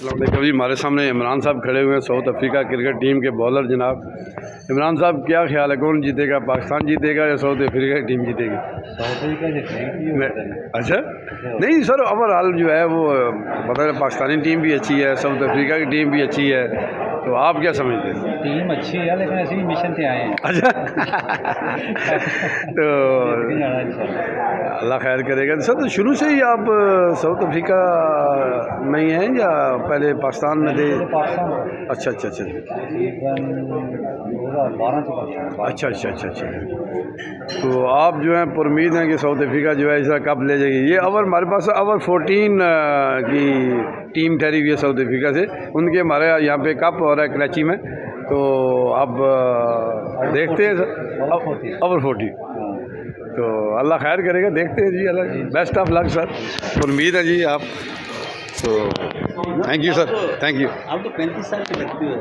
कभी हमारे सामने इमरान साहब खड़े हुए हैं, साउथ अफ्रीका क्रिकेट टीम के बॉलर जनाब। इमरान साहब, क्या ख्याल है, कौन जीतेगा, पाकिस्तान जीतेगा या साउथ अफ्रीका की टीम जीतेगी? अच्छा, नहीं सर, ओवरऑल जो है वो पता है, पाकिस्तानी टीम भी अच्छी है, साउथ अफ्रीका की टीम भी अच्छी है, तो आप क्या समझते हैं? टीम अच्छी है लेकिन ऐसे ही मिशन पे आए हैं। अच्छा तो अल्लाह खैर करेगा। सर, तो शुरू से ही आप साउथ अफ्रीका में ही हैं या पहले पाकिस्तान में थे? पाकिस्तान अच्छा अच्छा अच्छा तकरीबन 2012 से पाकिस्तान। अच्छा अच्छा अच्छा अच्छा। तो आप जो हैं पुरुम्मीद हैं कि साउथ अफ्रीका जो है इसका कप ले जाएगी। ये ओवर हमारे पास ओवर 14 की टीम ठहरी हुई है साउथ अफ्रीका से, उनके हमारे यहाँ पे कप हो रहा है कराची में। तो अब देखते हैं सर, ओवर 40। तो अल्लाह खैर करेगा, देखते हैं जी। अल्लाह बेस्ट ऑफ लक सर, उम्मीद है जी आप। तो thank you sir, thank you. आप तो 35 साल के लगते हो।